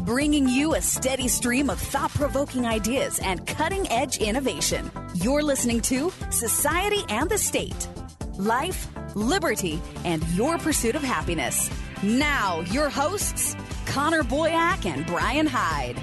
bringing you a steady stream of thought-provoking ideas and cutting-edge innovation. You're listening to Society and the State. Life, liberty, and your pursuit of happiness. Now, your hosts, Connor Boyack and Brian Hyde.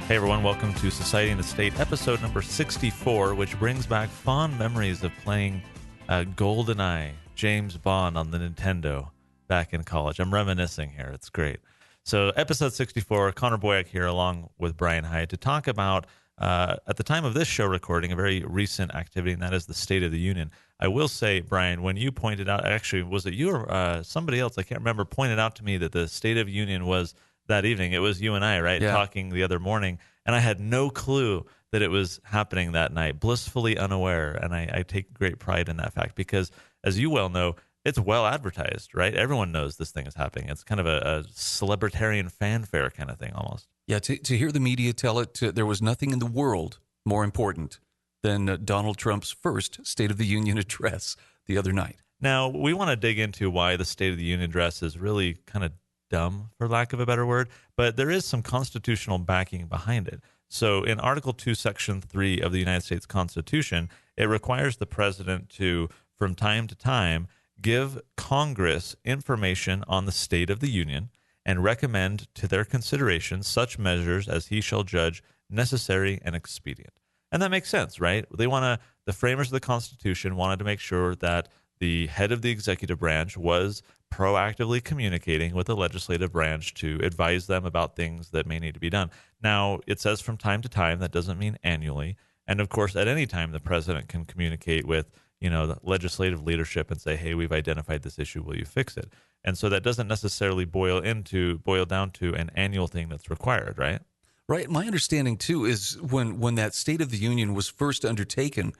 Hey everyone, welcome to Society and the State, episode number 64, which brings back fond memories of playing GoldenEye, James Bond on the Nintendo back in college. I'm reminiscing here. It's great. So episode 64, Connor Boyack here along with Brian Hyde to talk about, at the time of this show recording, a very recent activity, and that is the State of the Union. I will say, Brian, when you pointed out, actually, was it you or somebody else, I can't remember, pointed out to me that the State of the Union was that evening. It was you and I, right, talking the other morning, and I had no clue that it was happening that night, blissfully unaware, and I take great pride in that fact because, as you well know, it's well advertised, right? Everyone knows this thing is happening. It's kind of a celebritarian fanfare kind of thing almost. Yeah, to hear the media tell it, there was nothing in the world more important than Donald Trump's first State of the Union address the other night. Now, we want to dig into why the State of the Union address is really kind of dumb, for lack of a better word, but there is some constitutional backing behind it. So in Article 2, Section 3 of the United States Constitution, it requires the president to, from time to time, give Congress information on the state of the union and recommend to their consideration such measures as he shall judge necessary and expedient. And that makes sense, right? The framers of the Constitution wanted to make sure that the head of the executive branch was proactively communicating with the legislative branch to advise them about things that may need to be done. Now, it says from time to time, that doesn't mean annually. And of course, at any time, the president can communicate with the legislative leadership and say, hey, we've identified this issue, will you fix it? And so that doesn't necessarily boil down to an annual thing that's required, right? Right. My understanding, too, is when that State of the Union was first undertaken,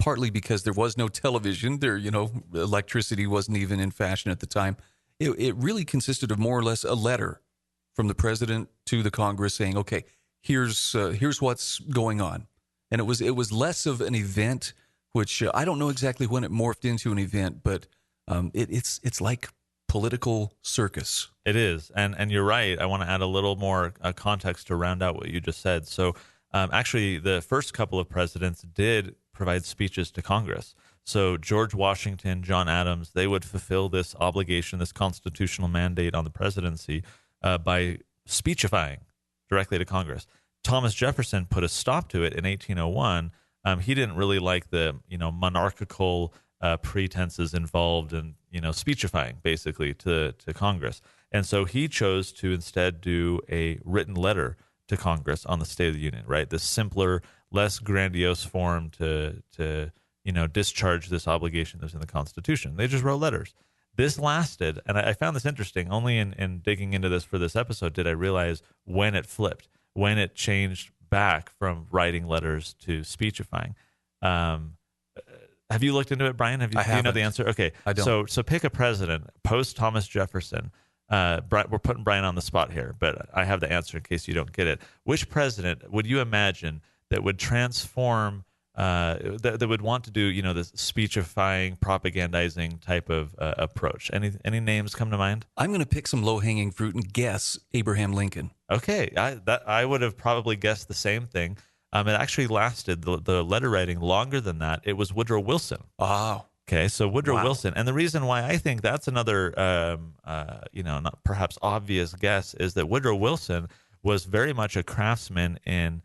partly because there was no television, electricity wasn't even in fashion at the time, it really consisted of more or less a letter from the president to the Congress saying, okay, here's what's going on. And it was less of an event, which I don't know exactly when it morphed into an event, but it's like political circus. It is, and you're right. I want to add a little more context to round out what you just said. So actually, the first couple of presidents did provide speeches to Congress. So George Washington, John Adams, they would fulfill this obligation, this constitutional mandate on the presidency by speechifying directly to Congress. Thomas Jefferson put a stop to it in 1801. He didn't really like the monarchical pretenses involved in speechifying basically to Congress, and so he chose to instead do a written letter to Congress on the State of the Union. Right, this simpler, less grandiose form to discharge this obligation that's in the Constitution. They just wrote letters. This lasted, and I found this interesting. Only in digging into this for this episode did I realize when it flipped, when it changed back from writing letters to speechifying. Have you looked into it, Brian? Do you know the answer? Okay, I don't. So pick a president post Thomas Jefferson. We're putting Brian on the spot here, but I have the answer in case you don't get it. Which president would you imagine that would transform, that would want to do this speechifying, propagandizing type of approach? Any names come to mind? I'm going to pick some low-hanging fruit and guess Abraham Lincoln. Okay, I would have probably guessed the same thing. It actually lasted, the letter writing, longer than that. It was Woodrow Wilson. Oh. Okay, so Woodrow Wilson. And the reason why I think that's another, not perhaps obvious guess is that Woodrow Wilson was very much a craftsman in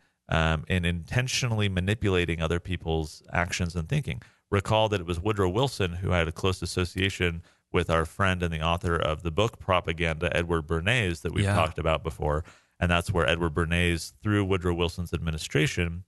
intentionally manipulating other people's actions and thinking. Recall that it was Woodrow Wilson who had a close association with our friend and the author of the book Propaganda, Edward Bernays, that we've talked about before. And that's where Edward Bernays, through Woodrow Wilson's administration,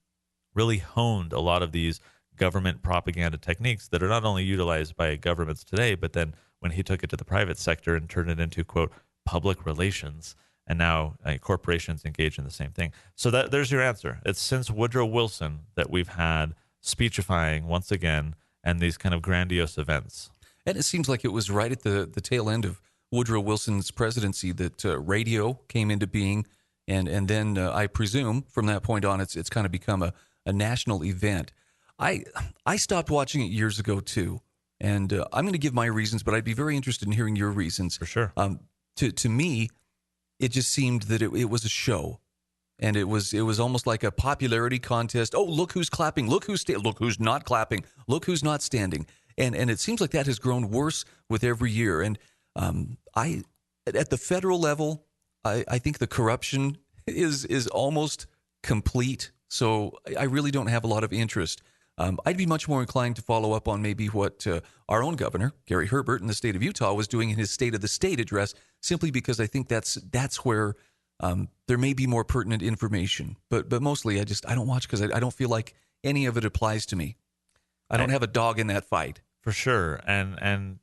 really honed a lot of these government propaganda techniques that are not only utilized by governments today, but then when he took it to the private sector and turned it into, quote, public relations, and now corporations engage in the same thing. So there's your answer. It's since Woodrow Wilson that we've had speechifying once again and these kind of grandiose events. And it seems like it was right at the tail end of Woodrow Wilson's presidency that radio came into being. And then I presume from that point on, it's kind of become a national event. I stopped watching it years ago, too. And I'm going to give my reasons, but I'd be very interested in hearing your reasons. For sure. To me, it just seemed that it was a show. And it was almost like a popularity contest. Oh, look who's clapping. Look who's not clapping. Look who's not standing. And it seems like that has grown worse with every year. And at the federal level, I think the corruption is almost complete. So I really don't have a lot of interest. I'd be much more inclined to follow up on maybe what our own governor, Gary Herbert, in the state of Utah was doing in his State of the State address, simply because I think that's where there may be more pertinent information. But mostly I don't watch because I don't feel like any of it applies to me. I don't have a dog in that fight. For sure. And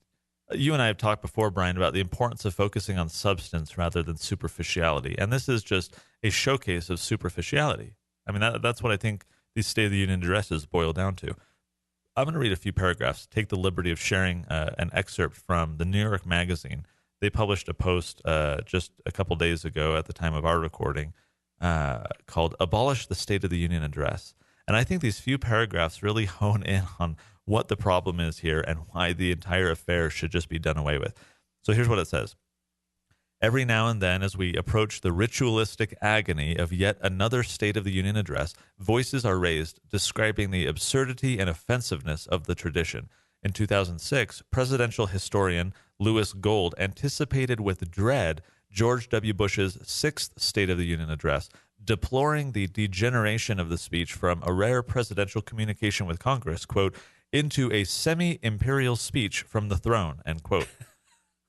you and I have talked before, Brian, about the importance of focusing on substance rather than superficiality. And this is just a showcase of superficiality. I mean, that's what I think these State of the Union addresses boil down to. I'm going to read a few paragraphs, take the liberty of sharing an excerpt from the New York Magazine. They published a post just a couple days ago at the time of our recording called Abolish the State of the Union Address. And I think these few paragraphs really hone in on what the problem is here and why the entire affair should just be done away with. So here's what it says. Every now and then, as we approach the ritualistic agony of yet another State of the Union address, voices are raised describing the absurdity and offensiveness of the tradition. In 2006, presidential historian Louis Gold anticipated with dread George W. Bush's sixth State of the Union address, deploring the degeneration of the speech from a rare presidential communication with Congress, quote, into a semi-imperial speech from the throne, end quote.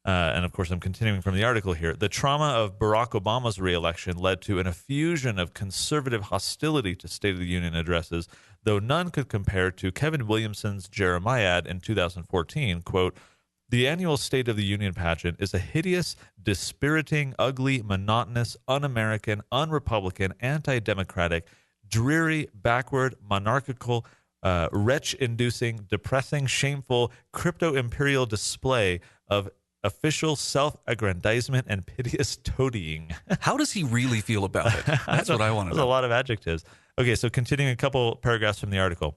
And of course, I'm continuing from the article here. The trauma of Barack Obama's reelection led to an effusion of conservative hostility to State of the Union addresses, though none could compare to Kevin Williamson's Jeremiad in 2014, quote, the annual State of the Union pageant is a hideous, dispiriting, ugly, monotonous, un-American, un-Republican, anti-democratic, dreary, backward, monarchical, wretch-inducing, depressing, shameful, crypto-imperial display of official self-aggrandizement and piteous toadying. How does he really feel about it? That's what I want to know. There's a lot of adjectives. Okay, so continuing a couple paragraphs from the article.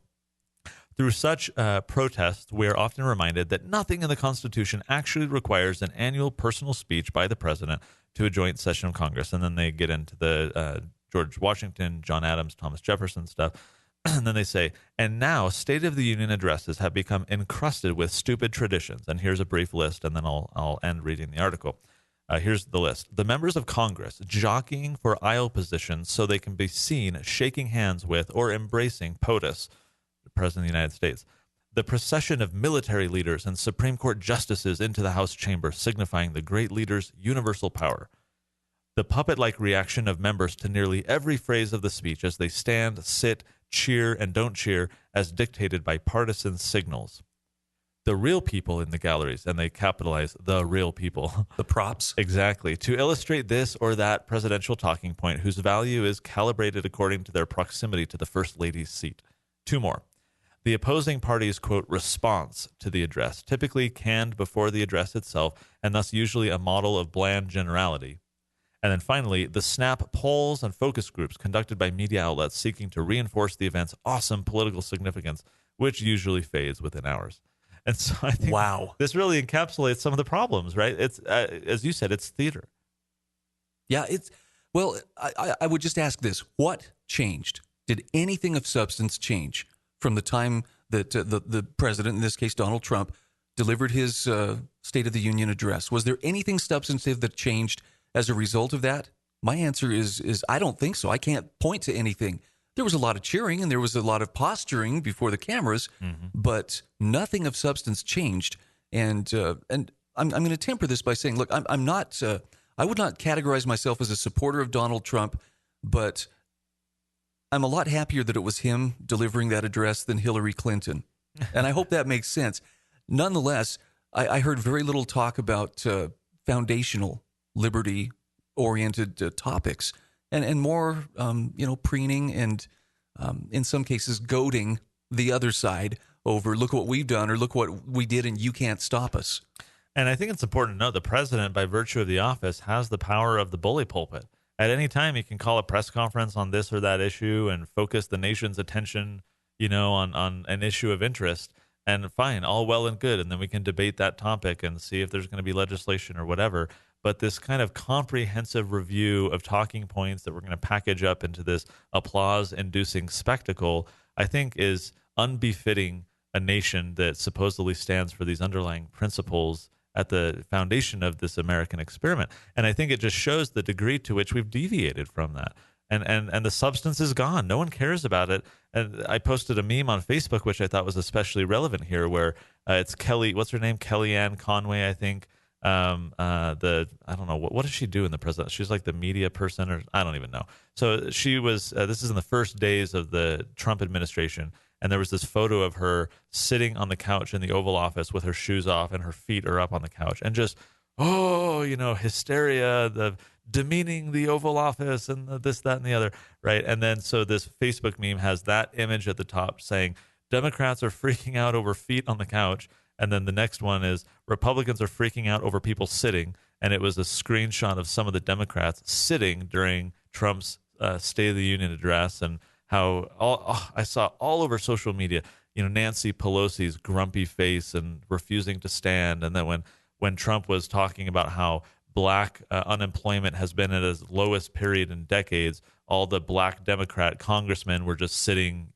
Through such protests, we are often reminded that nothing in the Constitution actually requires an annual personal speech by the president to a joint session of Congress. And then they get into the George Washington, John Adams, Thomas Jefferson stuff. And then they say, and now State of the Union addresses have become encrusted with stupid traditions. And here's a brief list, and then I'll end reading the article. Here's the list. The members of Congress jockeying for aisle positions so they can be seen shaking hands with or embracing POTUS, the President of the United States. The procession of military leaders and Supreme Court justices into the House chamber, signifying the great leader's universal power. The puppet-like reaction of members to nearly every phrase of the speech as they stand, sit, cheer, and don't cheer as dictated by partisan signals. The real people in the galleries, and they capitalize the real people. The props. Exactly. To illustrate this or that presidential talking point whose value is calibrated according to their proximity to the First Lady's seat. Two more. The opposing party's, quote, response to the address, typically canned before the address itself, and thus usually a model of bland generality. And then finally, the snap polls and focus groups conducted by media outlets seeking to reinforce the event's awesome political significance, which usually fades within hours. And so I think this really encapsulates some of the problems, right? It's, as you said, it's theater. Yeah, well, I would just ask this. What changed? Did anything of substance change from the time that the president, in this case Donald Trump, delivered his State of the Union address? Was there anything substantive that changed as a result of that? My answer is I don't think so. I can't point to anything. There was a lot of cheering and there was a lot of posturing before the cameras, but nothing of substance changed. And I'm going to temper this by saying, look, I'm not. I would not categorize myself as a supporter of Donald Trump, but I'm a lot happier that it was him delivering that address than Hillary Clinton, and I hope that makes sense. Nonetheless, I heard very little talk about foundational liberty-oriented topics, and more, preening and, in some cases, goading the other side over, look what we've done or look what we did and you can't stop us. And I think it's important to note the president, by virtue of the office, has the power of the bully pulpit. At any time, he can call a press conference on this or that issue and focus the nation's attention, on an issue of interest. And fine, all well and good. And then we can debate that topic and see if there's going to be legislation or whatever. but this kind of comprehensive review of talking points that we're going to package up into this applause-inducing spectacle, I think is unbefitting a nation that supposedly stands for these underlying principles at the foundation of this American experiment. And I think it just shows the degree to which we've deviated from that. And the substance is gone. No one cares about it. And I posted a meme on Facebook, which I thought was especially relevant here, where it's Kelly, what's her name? Kellyanne Conway, I think. I don't know, what does she do in the president? She's like the media person, or I don't even know. So she was, this is in the first days of the Trump administration. And there was this photo of her sitting on the couch in the Oval Office with her shoes off and her feet are up on the couch, and just, hysteria, the demeaning the Oval Office and this, that, and the other, right? And then so this Facebook meme has that image at the top saying, Democrats are freaking out over feet on the couch. And then the next one is Republicans are freaking out over people sitting. And it was a screenshot of some of the Democrats sitting during Trump's State of the Union address, and how I saw all over social media, Nancy Pelosi's grumpy face and refusing to stand. And then when Trump was talking about how black unemployment has been at its lowest period in decades, all the black Democrat congressmen were just sitting,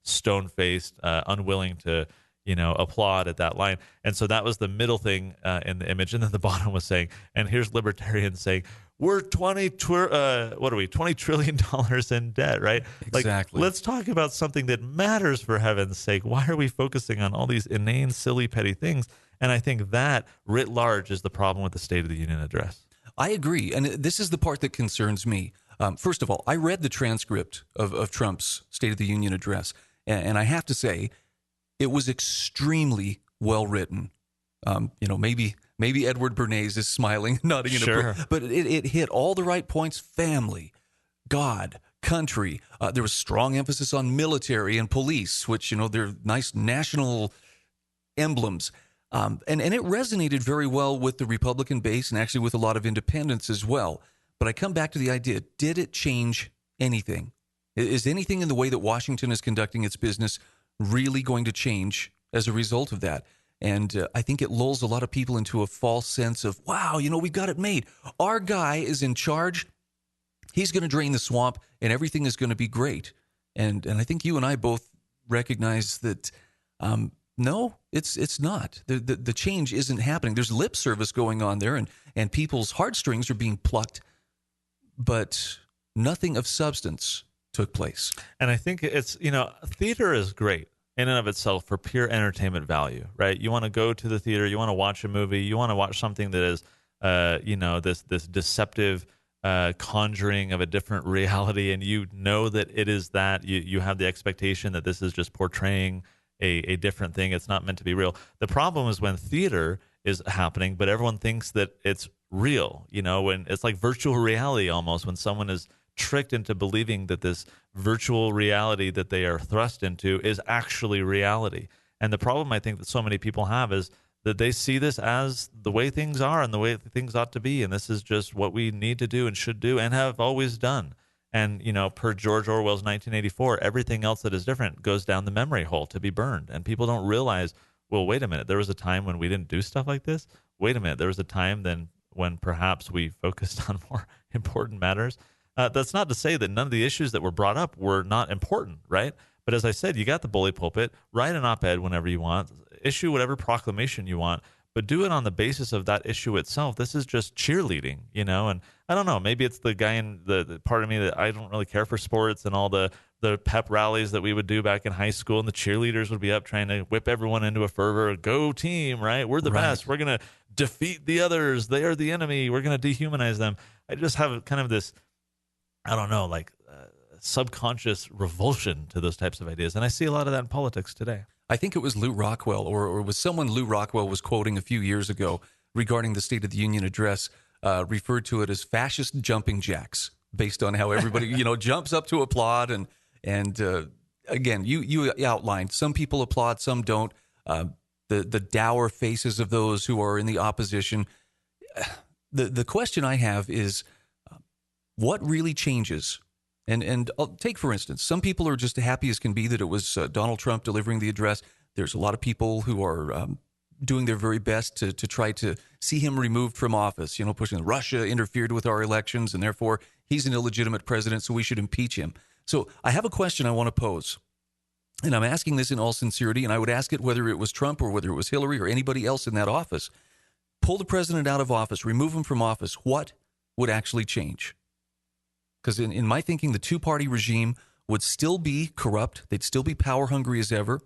stone-faced, unwilling to, applaud at that line. And so that was the middle thing in the image. And then the bottom was saying, and here's libertarians saying, we're $20 trillion in debt, right? Exactly. Like, let's talk about something that matters, for heaven's sake. Why are we focusing on all these inane, silly, petty things? And I think that, writ large, is the problem with the State of the Union address. I agree. And this is the part that concerns me. First of all, I read the transcript of Trump's State of the Union address, and I have to say, it was extremely well written. Maybe Edward Bernays is smiling, nodding in Sure. but it hit all the right points: family, God, country. There was strong emphasis on military and police, which, they're nice national emblems. And it resonated very well with the Republican base, and actually with a lot of independents as well. But I come back to the idea, did it change anything? Is anything in the way that Washington is conducting its business really going to change as a result of that? And I think it lulls a lot of people into a false sense of, wow, we've got it made. Our guy is in charge. He's going to drain the swamp, and everything is going to be great. And I think you and I both recognize that, no, it's not. The change isn't happening. There's lip service going on there, and people's heartstrings are being plucked, but nothing of substance took place. And I think it's, theater is great in and of itself for pure entertainment value, right? You want to go to the theater, you want to watch a movie, you want to watch something that is, this deceptive conjuring of a different reality, and that it is that. You have the expectation that this is just portraying a different thing. It's not meant to be real. The problem is when theater is happening, but everyone thinks that it's real, when it's like virtual reality almost, when someone is tricked into believing that this virtual reality that they are thrust into is actually reality. And the problem I think that so many people have is that they see this as the way things are and the way things ought to be. And this is just what we need to do and should do and have always done. And, per George Orwell's 1984, everything else that is different goes down the memory hole to be burned. And people don't realize, well, wait a minute, there was a time when we didn't do stuff like this. Wait a minute, there was a time then when perhaps we focused on more important matters. That's not to say that none of the issues that were brought up were not important, right? But as I said, you got the bully pulpit, write an op-ed whenever you want, issue whatever proclamation you want, but do it on the basis of that issue itself. This is just cheerleading, and I don't know, maybe it's the guy in the part of me that I don't really care for sports and all the pep rallies that we would do back in high school, and the cheerleaders would be up trying to whip everyone into a fervor. Go team, right? We're the best. We're going to defeat the others. They are the enemy. We're going to dehumanize them. I just have kind of this, I don't know, subconscious revulsion to those types of ideas. And I see a lot of that in politics today. I think it was Lou Rockwell, or was someone Lou Rockwell was quoting a few years ago regarding the State of the Union address, referred to it as fascist jumping jacks, based on how everybody, jumps up to applaud. And again, you outlined, some people applaud, some don't. The dour faces of those who are in the opposition. The question I have is, what really changes? And I'll take, for instance, some people are just happy as can be that it was Donald Trump delivering the address. There's a lot of people who are doing their very best to try to see him removed from office, pushing Russia interfered with our elections, and therefore he's an illegitimate president, so we should impeach him. So I have a question I want to pose, and I'm asking this in all sincerity, and I would ask it whether it was Trump or whether it was Hillary or anybody else in that office. Pull the president out of office, remove him from office. What would actually change? Because in my thinking, the two-party regime would still be corrupt. They'd still be power-hungry as ever.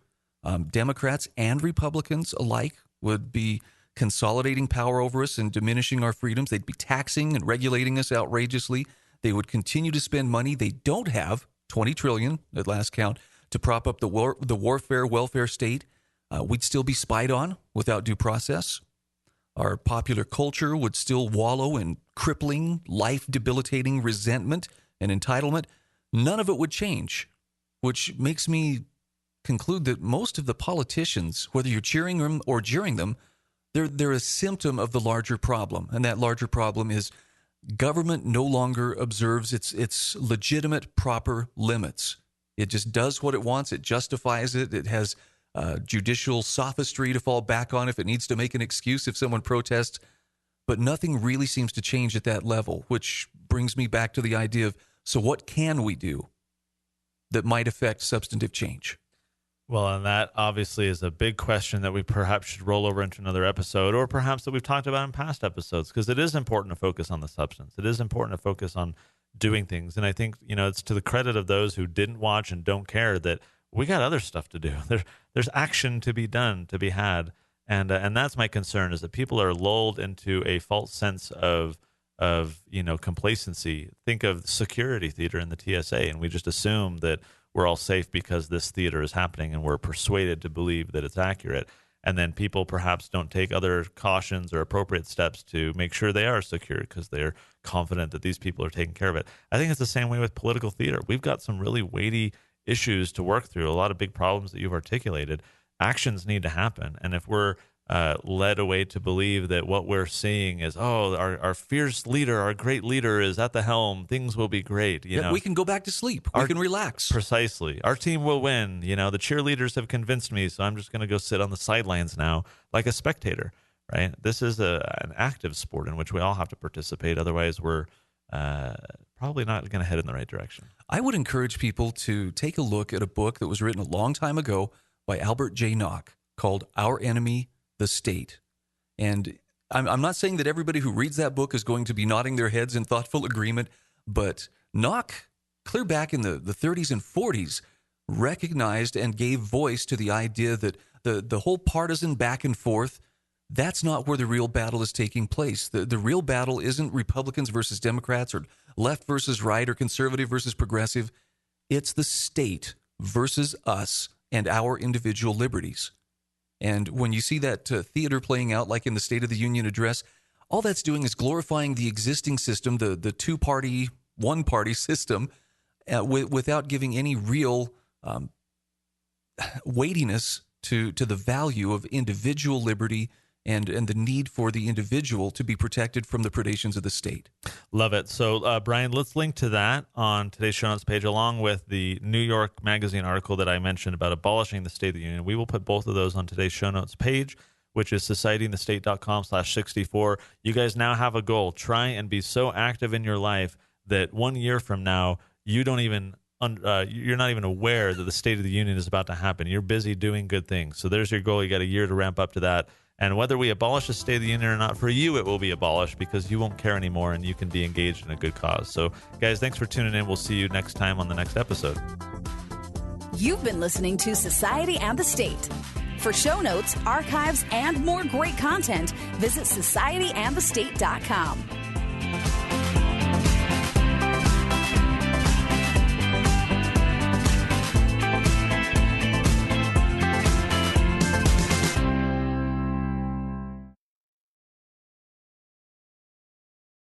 Democrats and Republicans alike would be consolidating power over us and diminishing our freedoms. They'd be taxing and regulating us outrageously. They would continue to spend money they don't have, $20 trillion at last count, to prop up the warfare welfare state. We'd still be spied on without due process. Our popular culture would still wallow in crippling, life-debilitating resentment and entitlement. None of it would change, which makes me conclude that most of the politicians, whether you're cheering them or jeering them, they're a symptom of the larger problem. And that larger problem is government no longer observes its legitimate, proper limits. It just does what it wants. It justifies it. It has judicial sophistry to fall back on if it needs to make an excuse if someone protests. But nothing really seems to change at that level, which brings me back to the idea of, so what can we do that might affect substantive change? Well, and that obviously is a big question that we perhaps should roll over into another episode, or perhaps that we've talked about in past episodes, because it is important to focus on the substance. It is important to focus on doing things. And I think, it's to the credit of those who didn't watch and don't care that we got other stuff to do. There's action to be done, to be had. And that's my concern, is that people are lulled into a false sense of complacency. Think of security theater in the TSA, and we just assume that we're all safe because this theater is happening, and we're persuaded to believe that it's accurate. And then people perhaps don't take other cautions or appropriate steps to make sure they are secure because they're confident that these people are taking care of it. I think it's the same way with political theater. We've got some really weighty issues to work through, a lot of big problems that you've articulated. Actions need to happen. And if we're led away to believe that what we're seeing is, our fierce leader, our great leader is at the helm, things will be great. We can go back to sleep. We can relax. Precisely. Our team will win. The cheerleaders have convinced me, so I'm just going to go sit on the sidelines now like a spectator, right? This is an active sport in which we all have to participate. Otherwise, we're probably not going to head in the right direction. I would encourage people to take a look at a book that was written a long time ago by Albert J. Nock called Our Enemy, the State. And I'm not saying that everybody who reads that book is going to be nodding their heads in thoughtful agreement, but Nock, clear back in the 30s and 40s, recognized and gave voice to the idea that the whole partisan back and forth, that's not where the real battle is taking place. The real battle isn't Republicans versus Democrats or left versus right or conservative versus progressive. It's the state versus us and our individual liberties. And when you see that theater playing out like in the State of the Union address, all that's doing is glorifying the existing system, the two-party, one-party system, without giving any real weightiness to the value of individual liberty and the need for the individual to be protected from the predations of the state. Love it. So, Brian, let's link to that on today's show notes page, along with the New York Magazine article that I mentioned about abolishing the State of the Union. We will put both of those on today's show notes page, which is societyandthestate.com/64. You guys now have a goal. Try and be so active in your life that 1 year from now, you're not even aware that the State of the Union is about to happen. You're busy doing good things. So there's your goal. You got a year to ramp up to that. And whether we abolish the State of the Union or not, for you, it will be abolished because you won't care anymore and you can be engaged in a good cause. So, guys, thanks for tuning in. We'll see you next time on the next episode. You've been listening to Society and the State. For show notes, archives, and more great content, visit societyandthestate.com.